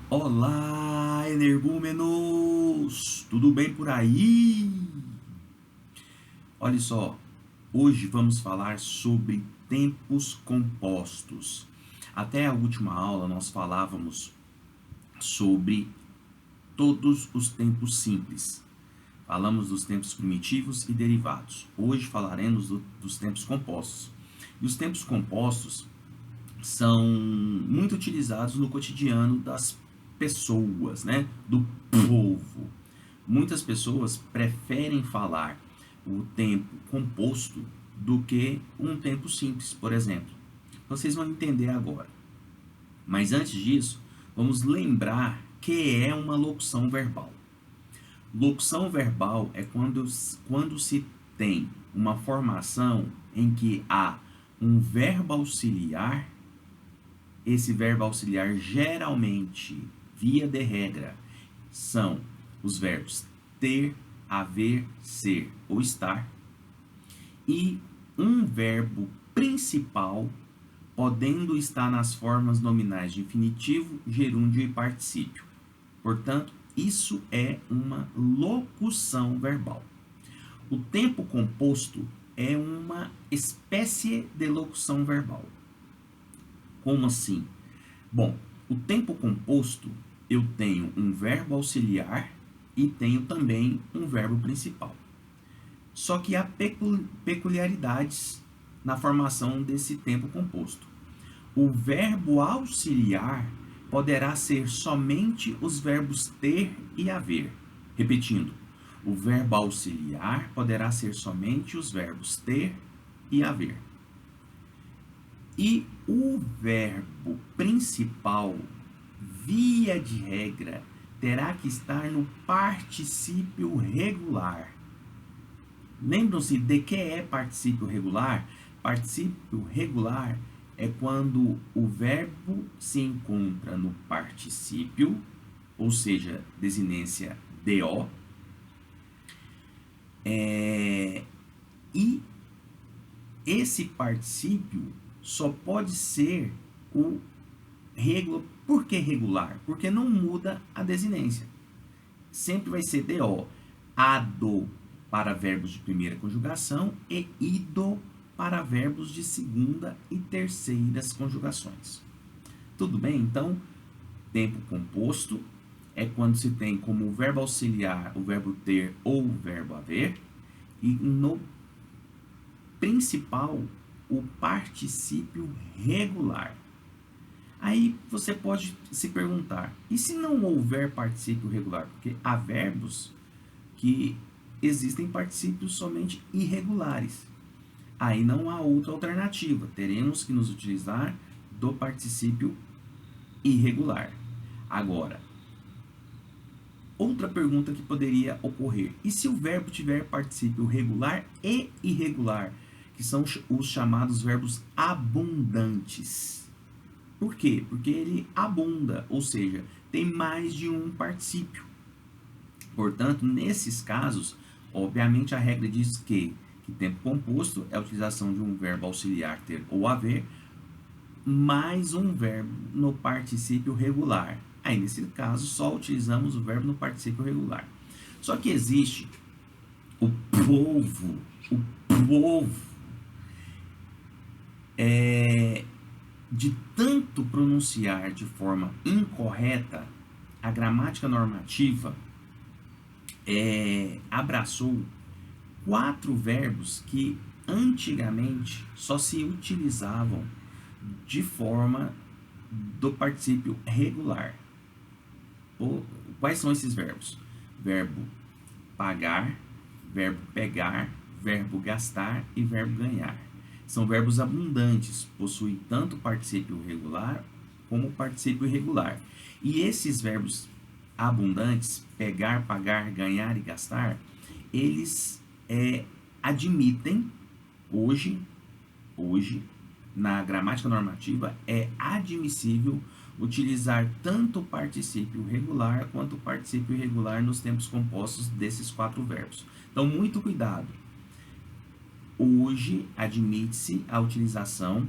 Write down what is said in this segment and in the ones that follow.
Olá, energúmenos! Tudo bem por aí? Olha só, hoje vamos falar sobre tempos compostos. Até a última aula nós falávamos sobre todos os tempos simples. Falamos dos tempos primitivos e derivados. Hoje falaremos dos tempos compostos. E os tempos compostos são muito utilizados no cotidiano das pessoas, né? Do povo. Muitas pessoas preferem falar o tempo composto do que um tempo simples, por exemplo. Vocês vão entender agora. Mas antes disso, vamos lembrar que é uma locução verbal. Locução verbal é quando se tem uma formação em que há um verbo auxiliar. Esse verbo auxiliar geralmente, via de regra, são os verbos ter, haver, ser ou estar, e um verbo principal, podendo estar nas formas nominais de infinitivo, gerúndio e particípio. Portanto, isso é uma locução verbal. O tempo composto é uma espécie de locução verbal. Como assim? Bom, o tempo composto eu tenho um verbo auxiliar e tenho também um verbo principal. Só que há peculiaridades na formação desse tempo composto. O verbo auxiliar poderá ser somente os verbos ter e haver. Repetindo, o verbo auxiliar poderá ser somente os verbos ter e haver. E o verbo principal, via de regra, terá que estar no particípio regular. Lembram-se de que é particípio regular? Particípio regular é quando o verbo se encontra no particípio, ou seja, desinência DO, e esse particípio só pode ser o regular. Por que regular? Porque não muda a desinência. Sempre vai ser DO. ADO para verbos de primeira conjugação e IDO para verbos de segunda e terceiras conjugações. Tudo bem? Então, tempo composto é quando se tem como verbo auxiliar o verbo ter ou o verbo haver, e no principal o particípio regular. Aí você pode se perguntar, e se não houver particípio regular? Porque há verbos que existem particípios somente irregulares. Aí não há outra alternativa, teremos que nos utilizar do particípio irregular. Agora, outra pergunta que poderia ocorrer, e se o verbo tiver particípio regular e irregular, que são os chamados verbos abundantes? Por quê? Porque ele abunda, ou seja, tem mais de um particípio. Portanto, nesses casos, obviamente a regra diz que tempo composto é a utilização de um verbo auxiliar ter ou haver, mais um verbo no particípio regular. Aí, nesse caso, só utilizamos o verbo no particípio regular. Só que existe o povo de tanto pronunciar de forma incorreta, a gramática normativa abraçou 4 verbos que antigamente só se utilizavam de forma do particípio regular. Quais são esses verbos? Verbo pagar, verbo pegar, verbo gastar e verbo ganhar. São verbos abundantes, possuem tanto particípio regular como particípio irregular. E esses verbos abundantes, pegar, pagar, ganhar e gastar, eles admitem, hoje, na gramática normativa, é admissível utilizar tanto o particípio regular quanto o particípio irregular nos tempos compostos desses 4 verbos. Então, muito cuidado. Hoje, admite-se a utilização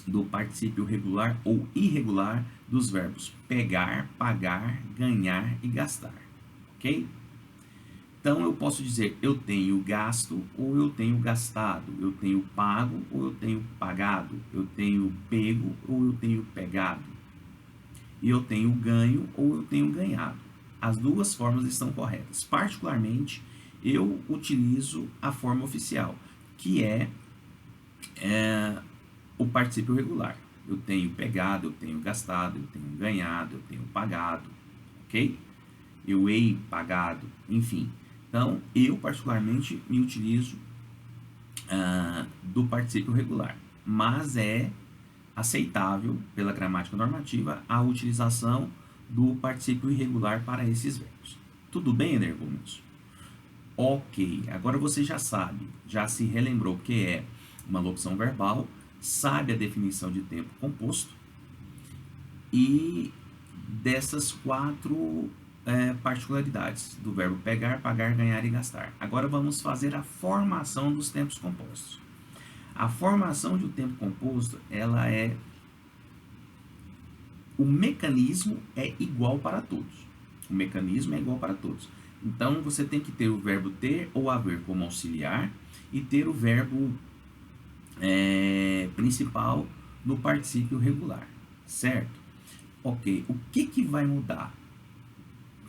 do particípio regular ou irregular dos verbos pegar, pagar, ganhar e gastar, ok? Então, eu posso dizer eu tenho gasto ou eu tenho gastado, eu tenho pago ou eu tenho pagado, eu tenho pego ou eu tenho pegado, e eu tenho ganho ou eu tenho ganhado. As duas formas estão corretas. Particularmente, eu utilizo a forma oficial, que é o particípio regular. Eu tenho pegado, eu tenho gastado, eu tenho ganhado, eu tenho pagado, ok? Eu hei pagado, enfim. Então, eu particularmente me utilizo do particípio regular, mas é aceitável pela gramática normativa a utilização do particípio irregular para esses verbos. Tudo bem, energúmenos? Ok, agora você já sabe, já se relembrou que é uma locução verbal, sabe a definição de tempo composto e dessas quatro particularidades do verbo pegar, pagar, ganhar e gastar. Agora vamos fazer a formação dos tempos compostos. A formação de um tempo composto, ela é... O mecanismo é igual para todos. O mecanismo é igual para todos. Então, você tem que ter o verbo ter ou haver como auxiliar e ter o verbo principal no particípio regular, certo? Ok, o que vai mudar?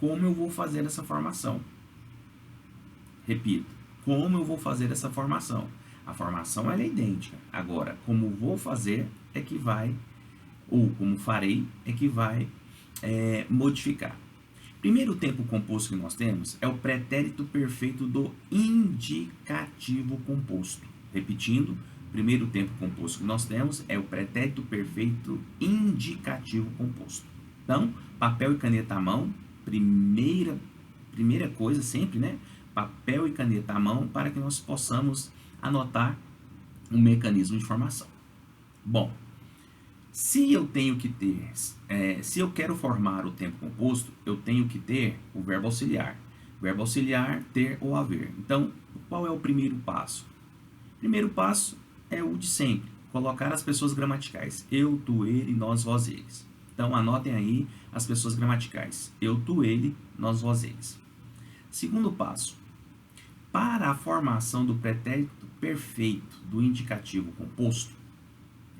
Como eu vou fazer essa formação? Repito, como eu vou fazer essa formação? A formação ela é idêntica. Agora, como vou fazer é que vai, ou como farei, é que vai modificar. Primeiro tempo composto que nós temos é o pretérito perfeito do indicativo composto. Repetindo, primeiro tempo composto que nós temos é o pretérito perfeito indicativo composto. Então, papel e caneta à mão, primeira coisa sempre, né? Papel e caneta à mão para que nós possamos anotar um mecanismo de formação. Bom, se eu tenho que ter, se eu quero formar o tempo composto, eu tenho que ter o verbo auxiliar. Verbo auxiliar, ter ou haver. Então, qual é o primeiro passo? O primeiro passo é o de sempre, colocar as pessoas gramaticais. Eu, tu, ele, nós, vós, eles. Então, anotem aí as pessoas gramaticais. Eu, tu, ele, nós, vós, eles. Segundo passo, para a formação do pretérito perfeito do indicativo composto,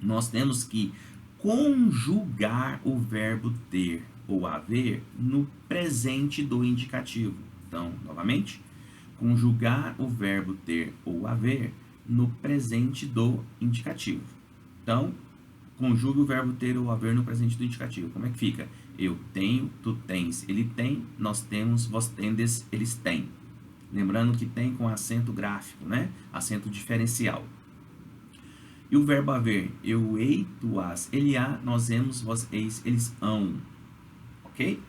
nós temos que conjugar o verbo ter ou haver no presente do indicativo. Então, novamente, conjugar o verbo ter ou haver no presente do indicativo. Então, conjugue o verbo ter ou haver no presente do indicativo. Como é que fica? Eu tenho, tu tens, ele tem, nós temos, vós tendes, eles têm. Lembrando que tem com acento gráfico, né? Acento diferencial. E o verbo haver, eu hei, tu has, ele há, nós hemos, vós eis, eles hão. Ok?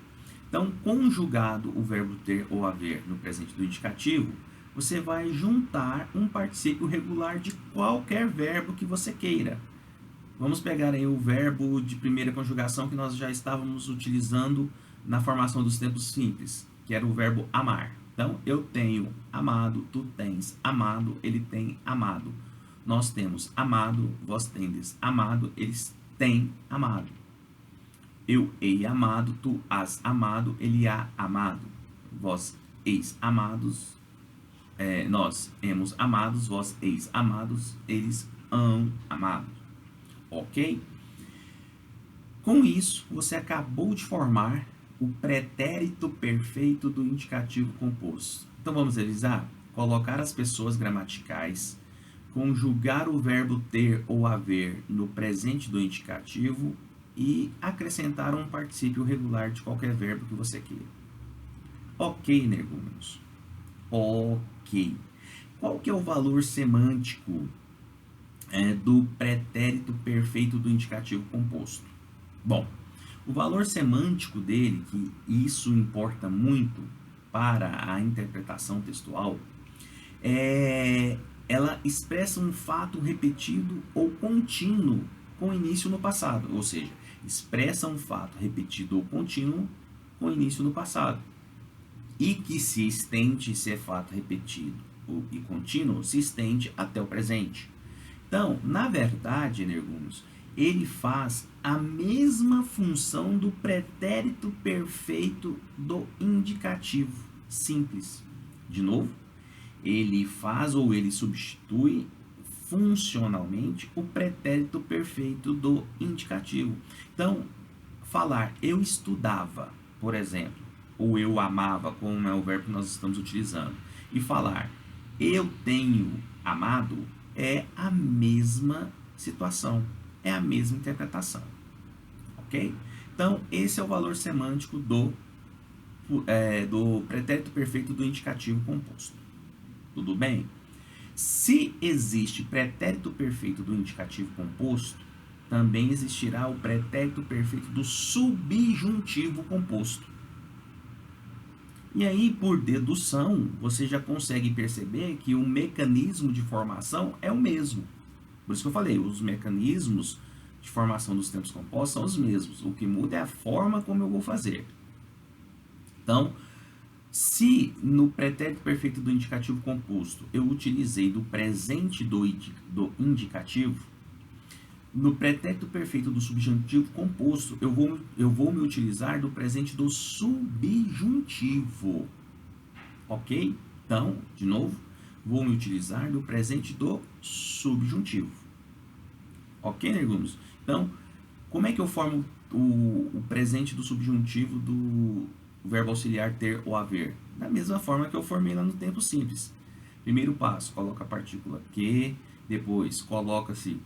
Então, conjugado o verbo ter ou haver no presente do indicativo, você vai juntar um particípio regular de qualquer verbo que você queira. Vamos pegar aí o verbo de primeira conjugação que nós já estávamos utilizando na formação dos tempos simples, que era o verbo amar. Então, eu tenho amado, tu tens amado, ele tem amado. Nós temos amado, vós tendes amado, eles têm amado. Eu hei amado, tu has amado, ele há amado. Vós eis amados, nós hemos amados, vós eis amados, eles hão amado. Ok? Com isso, você acabou de formar o pretérito perfeito do indicativo composto. Então, vamos revisar? Colocar as pessoas gramaticais, conjugar o verbo ter ou haver no presente do indicativo e acrescentar um particípio regular de qualquer verbo que você queira. Ok, energúmenos? Ok. Qual que é o valor semântico do pretérito perfeito do indicativo composto? Bom, o valor semântico dele, que isso importa muito para a interpretação textual, ela expressa um fato repetido ou contínuo com início no passado, ou seja, expressa um fato repetido ou contínuo com início no passado, e que se estende, se é fato repetido e contínuo, se estende até o presente. Então, na verdade, energúmenos, ele faz a mesma função do pretérito perfeito do indicativo simples. De novo, ele faz ou ele substitui funcionalmente o pretérito perfeito do indicativo. Então, falar eu estudava, por exemplo, ou eu amava, como é o verbo que nós estamos utilizando, e falar eu tenho amado é a mesma situação, é a mesma interpretação, ok? Então, esse é o valor semântico do pretérito perfeito do indicativo composto. Tudo bem? Se existe pretérito perfeito do indicativo composto, também existirá o pretérito perfeito do subjuntivo composto. E aí, por dedução, você já consegue perceber que o mecanismo de formação é o mesmo. Por isso que eu falei, os mecanismos de formação dos tempos compostos são os mesmos. O que muda é a forma como eu vou fazer. Então, se no pretérito perfeito do indicativo composto eu utilizei do presente do indicativo, no pretérito perfeito do subjuntivo composto eu vou me utilizar do presente do subjuntivo. Ok? Então, de novo, vou me utilizar do presente do subjuntivo. Ok, nergumes? Então, como é que eu formo o presente do subjuntivo do verbo auxiliar ter ou haver? Da mesma forma que eu formei lá no tempo simples. Primeiro passo, coloca a partícula que, depois coloca-se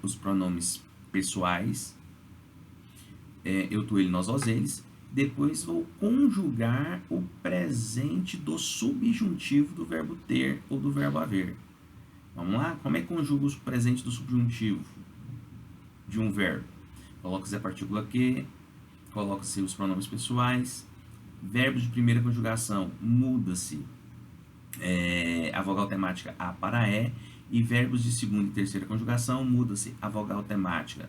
os pronomes pessoais, eu, tu, ele, nós, vós, eles. Depois vou conjugar o presente do subjuntivo do verbo ter ou do verbo haver. Vamos lá? Como é que conjuga o presente do subjuntivo de um verbo? Coloca-se a partícula que, coloca-se os pronomes pessoais, verbos de primeira conjugação, muda-se a vogal temática a para é, e verbos de segunda e terceira conjugação, muda-se a vogal temática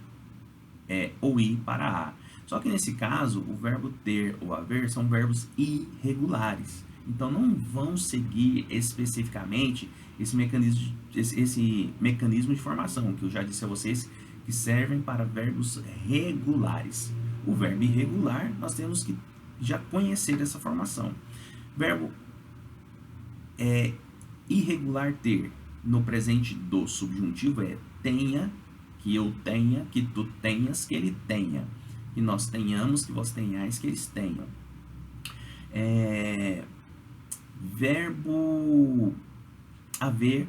ou i para a. Só que nesse caso, o verbo ter ou haver são verbos irregulares. Então não vão seguir especificamente esse mecanismo de formação, que eu já disse a vocês que servem para verbos regulares. O verbo irregular, nós temos que já conhecer essa formação. Verbo irregular ter, no presente do subjuntivo é tenha, que eu tenha, que tu tenhas, que ele tenha, que nós tenhamos, que vós tenhais, que eles tenham. Verbo haver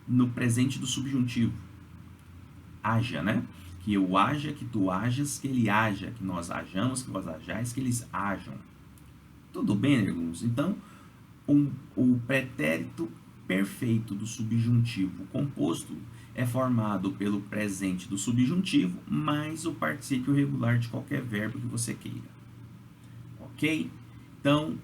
no presente do subjuntivo, haja, né? Que eu haja, que tu hajas, que ele haja, que nós hajamos, que vós hajais, que eles hajam. Tudo bem, irmãos? Então, o pretérito perfeito do subjuntivo composto é formado pelo presente do subjuntivo mais o particípio regular de qualquer verbo que você queira. Ok? Então,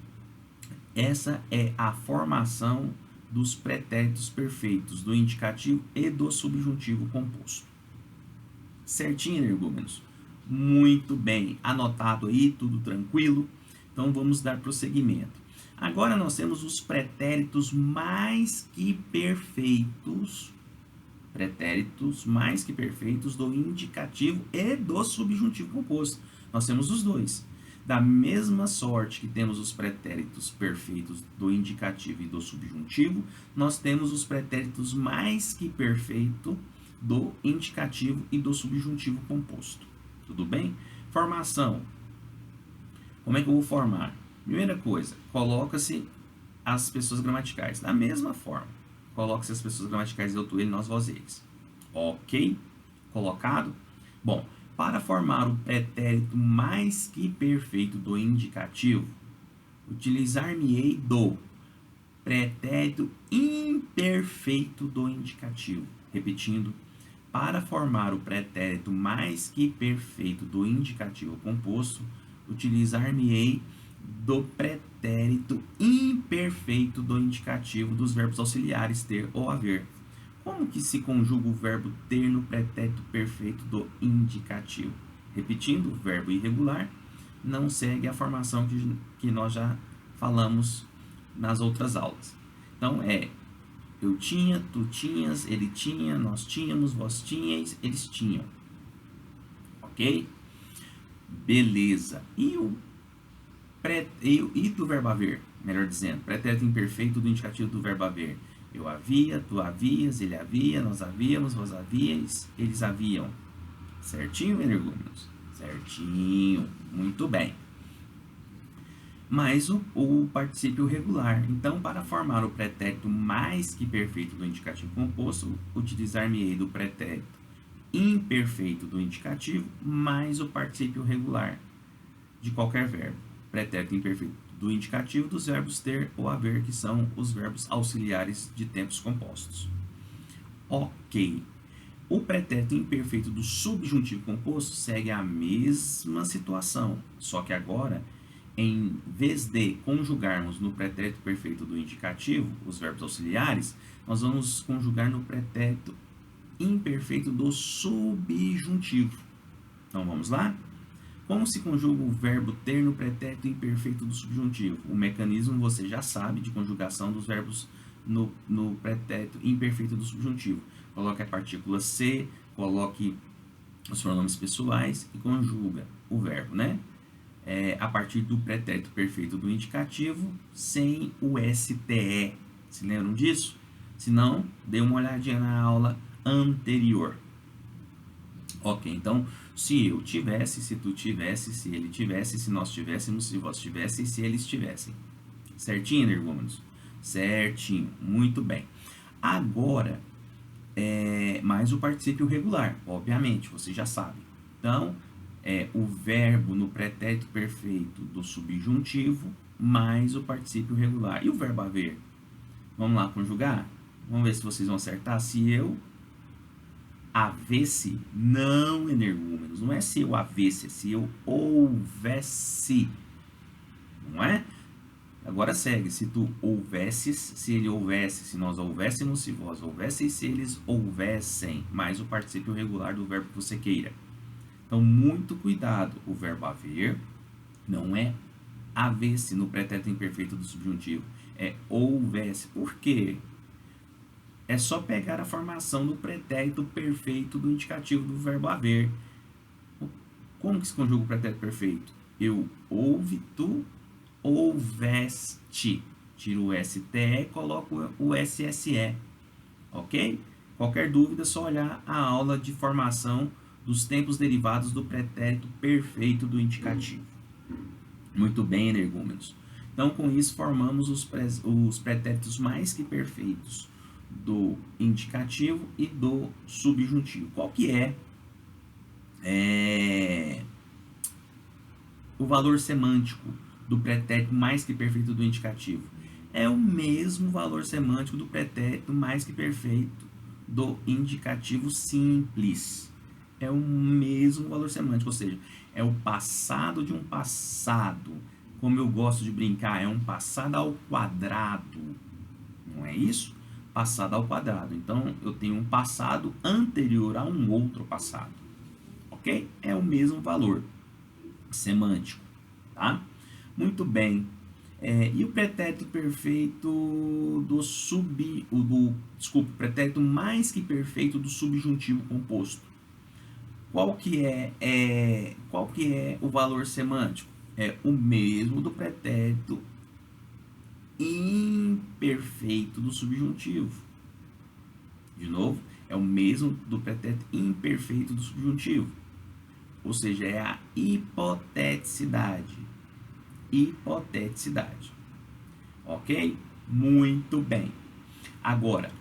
essa é a formação dos pretéritos perfeitos do indicativo e do subjuntivo composto. Certinho, energúmenos? Muito bem. Anotado aí, tudo tranquilo? Então, vamos dar prosseguimento. Agora nós temos os pretéritos mais que perfeitos, do indicativo e do subjuntivo composto. Nós temos os dois. Da mesma sorte que temos os pretéritos perfeitos do indicativo e do subjuntivo, nós temos os pretéritos mais que perfeito do indicativo e do subjuntivo composto. Tudo bem? Formação. Como é que eu vou formar? Primeira coisa, coloca-se as pessoas gramaticais. Da mesma forma, coloca-se as pessoas gramaticais eu, tu, ele, nós, vós, eles. Ok? Colocado? Bom, para formar o pretérito mais que perfeito do indicativo, utilizar-me-ei do pretérito imperfeito do indicativo. Repetindo, para formar o pretérito mais que perfeito do indicativo composto, utilizar-me-ei do pretérito imperfeito do indicativo dos verbos auxiliares ter ou haver. Como que se conjuga o verbo ter no pretérito perfeito do indicativo? Repetindo, o verbo irregular não segue a formação que nós já falamos nas outras aulas. Então, Eu tinha, tu tinhas, ele tinha, nós tínhamos, vós tinhais, eles tinham. Ok? Beleza. E do verbo haver? Melhor dizendo, pretérito imperfeito do indicativo do verbo haver. Eu havia, tu havias, ele havia, nós havíamos, vós havíeis, eles haviam. Certinho, energúmenos? Certinho. Muito bem. Mais o particípio regular. Então, para formar o pretérito mais que perfeito do indicativo composto, utilizar-me-ei do pretérito imperfeito do indicativo mais o particípio regular de qualquer verbo. Pretérito imperfeito do indicativo dos verbos ter ou haver, que são os verbos auxiliares de tempos compostos. Ok. O pretérito imperfeito do subjuntivo composto segue a mesma situação, só que agora, em vez de conjugarmos no pretérito perfeito do indicativo os verbos auxiliares, nós vamos conjugar no pretérito imperfeito do subjuntivo. Então vamos lá? Como se conjuga o verbo ter no pretérito imperfeito do subjuntivo? O mecanismo você já sabe de conjugação dos verbos no pretérito imperfeito do subjuntivo. Coloque a partícula se, coloque os pronomes pessoais e conjuga o verbo, né? A partir do pretérito perfeito do indicativo sem o STE. Se lembram disso? Se não, dê uma olhadinha na aula anterior. Ok, então, se eu tivesse, se tu tivesse, se ele tivesse, se nós tivéssemos, se vós tivessem, se eles tivessem. Certinho, energúmenos? Certinho, muito bem. Agora, mais o particípio regular, obviamente, você já sabe. Então, o verbo no pretérito perfeito do subjuntivo mais o particípio regular. E o verbo haver? Vamos lá conjugar? Vamos ver se vocês vão acertar. Se eu havesse, não, energúmenos, não é se eu havesse, é se eu houvesse, não é? Agora segue, se tu houvesses, se ele houvesse, se nós houvéssemos, se vós houvesseis, se eles houvessem, mais o particípio regular do verbo que você queira. Então, muito cuidado, o verbo haver não é havesse no pretérito imperfeito do subjuntivo, é houvesse. Por quê? É só pegar a formação do pretérito perfeito do indicativo do verbo haver. Como que se conjuga o pretérito perfeito? Eu houve, tu houveste. Tiro o STE e coloco o SSE. Ok? Qualquer dúvida é só olhar a aula de formação dos tempos derivados do pretérito perfeito do indicativo. Muito bem, energúmenos. Então, com isso, formamos os pretéritos mais que perfeitos do indicativo e do subjuntivo. Qual que é o valor semântico do pretérito mais que perfeito do indicativo? É o mesmo valor semântico do pretérito mais que perfeito do indicativo simples. É o mesmo valor semântico, ou seja, é o passado de um passado. Como eu gosto de brincar, é um passado ao quadrado. Não é isso? Passado ao quadrado. Então, eu tenho um passado anterior a um outro passado. Ok? É o mesmo valor semântico. Tá? Muito bem. E o pretérito perfeito pretérito mais que perfeito do subjuntivo composto? Qual que é o valor semântico? É o mesmo do pretérito imperfeito do subjuntivo. De novo, é o mesmo do pretérito imperfeito do subjuntivo. Ou seja, é a hipoteticidade. Hipoteticidade. Ok? Muito bem. Agora,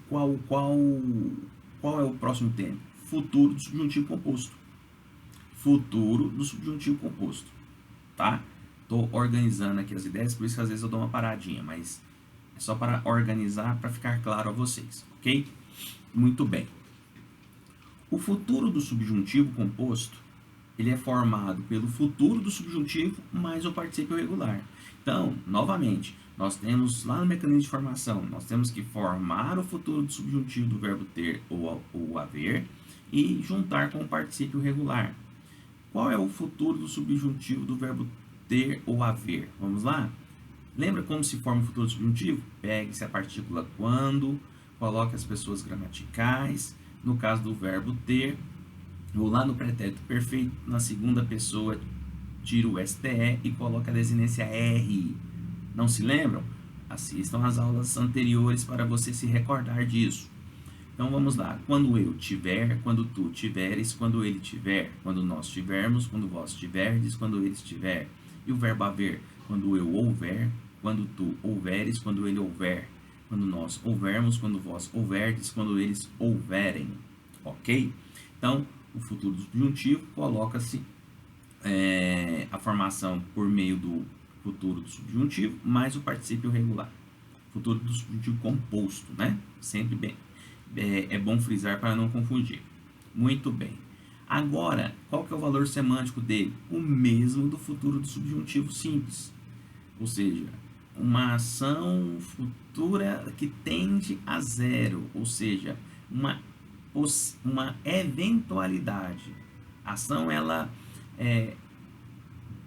qual é o próximo tema? Futuro do subjuntivo composto. Futuro do subjuntivo composto. Tá? Estou organizando aqui as ideias, por isso que às vezes eu dou uma paradinha, mas é só para organizar, para ficar claro a vocês, ok? Muito bem. O futuro do subjuntivo composto, ele é formado pelo futuro do subjuntivo mais o particípio regular. Então, novamente, nós temos lá no mecanismo de formação, nós temos que formar o futuro do subjuntivo do verbo ter ou haver e juntar com o particípio regular. Qual é o futuro do subjuntivo do verbo ter ou haver? Vamos lá? Lembra como se forma o futuro do subjuntivo? Pegue-se a partícula quando, coloque as pessoas gramaticais. No caso do verbo ter, vou lá no pretérito perfeito, na segunda pessoa, tiro o STE e coloco a desinência R. Não se lembram? Assistam às aulas anteriores para você se recordar disso. Então vamos lá. Quando eu tiver, quando tu tiveres, quando ele tiver, quando nós tivermos, quando vós tiverdes, quando ele estiver. E o verbo haver, quando eu houver, quando tu houveres, quando ele houver, quando nós houvermos, quando vós houverdes, quando eles houverem. Ok? Então, o futuro do subjuntivo coloca-se a formação por meio do futuro do subjuntivo mais o particípio regular. Futuro do subjuntivo composto, né? Sempre bem. É bom frisar para não confundir. Muito bem. Agora, qual que é o valor semântico dele? O mesmo do futuro do subjuntivo simples. Ou seja, uma ação futura que tende a zero. Ou seja, uma eventualidade. A ação, ela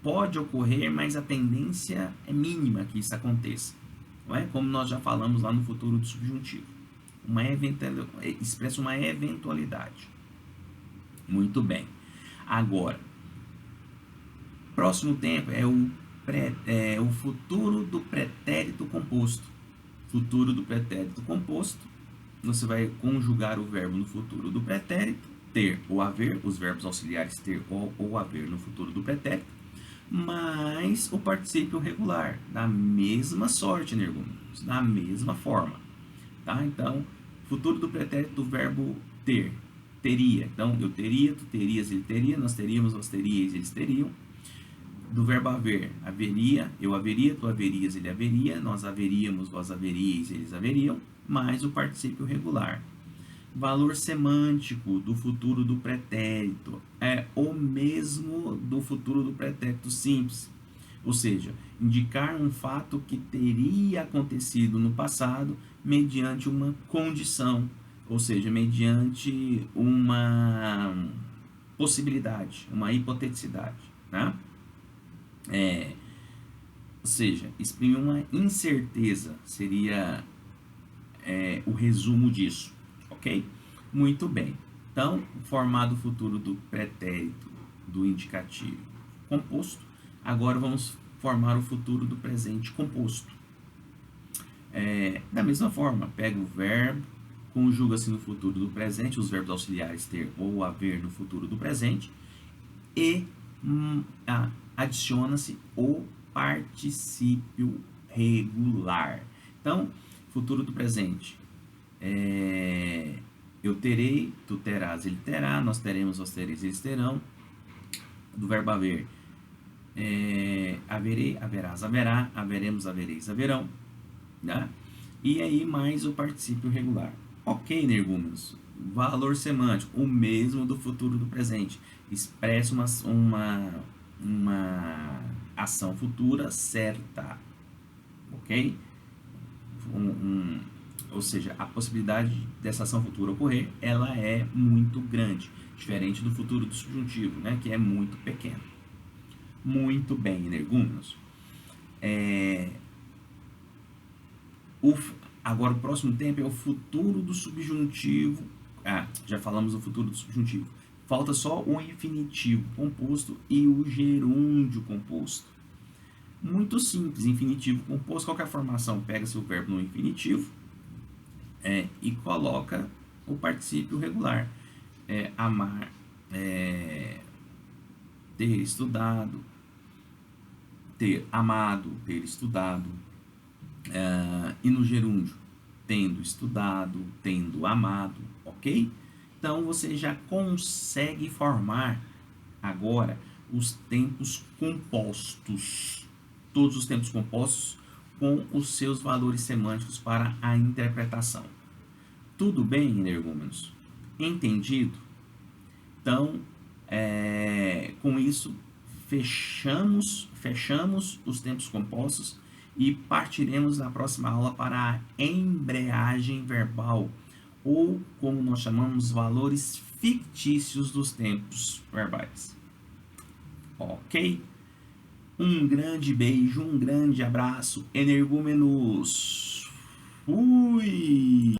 pode ocorrer, mas a tendência é mínima que isso aconteça. Não é? Como nós já falamos lá no futuro do subjuntivo. Expressa uma eventualidade. Muito bem. Agora, próximo tempo é o futuro do pretérito composto. Futuro do pretérito composto. Você vai conjugar o verbo no futuro do pretérito, ter ou haver, os verbos auxiliares ter ou haver no futuro do pretérito, mais o particípio regular, da mesma sorte, energúmenos, da mesma forma. Tá? Então, futuro do pretérito do verbo ter, teria. Então, eu teria, tu terias, ele teria, nós teríamos, vós teríeis, eles teriam. Do verbo haver, haveria, eu haveria, tu haverias, ele haveria, nós haveríamos, vós haveríeis, eles haveriam, mais o particípio regular. Valor semântico do futuro do pretérito é o mesmo do futuro do pretérito simples. Ou seja, indicar um fato que teria acontecido no passado mediante uma condição, ou seja, mediante uma possibilidade, uma hipoteticidade, né? Ou seja, exprime uma incerteza, seria o resumo disso, ok? Muito bem. Então, formado o futuro do pretérito do indicativo composto, agora vamos formar o futuro do presente composto. Da mesma forma, pega o verbo, conjuga-se no futuro do presente, os verbos auxiliares ter ou haver no futuro do presente, e adiciona-se o particípio regular. Então, futuro do presente. Eu terei, tu terás, ele terá, nós teremos, vós tereis, eles terão. Do verbo haver. Haverei, haverás, haverá, haveremos, havereis, haverão. Né? E aí mais o particípio regular. Ok, energúmenos. Valor semântico, o mesmo do futuro do presente. Expressa uma ação futura certa. Ok? Ou seja, a possibilidade dessa ação futura ocorrer, ela é muito grande. Diferente do futuro do subjuntivo, né? Que é muito pequeno. Muito bem, energúmenos. Agora o próximo tempo é o futuro do subjuntivo. Já falamos do futuro do subjuntivo. Falta só o infinitivo composto e o gerúndio composto. Muito simples, infinitivo composto. Qual que é a formação? Pega-se o verbo no infinitivo e coloca o particípio regular. Amar, ter estudado, ter amado, ter estudado. E no gerúndio, tendo estudado, tendo amado, ok? Então, você já consegue formar agora os tempos compostos. Todos os tempos compostos com os seus valores semânticos para a interpretação. Tudo bem, energúmenos? Entendido? Então, com isso, fechamos os tempos compostos e partiremos na próxima aula para a embreagem verbal, ou como nós chamamos, valores fictícios dos tempos verbais. Ok? Um grande beijo, um grande abraço, energúmenos. Fui!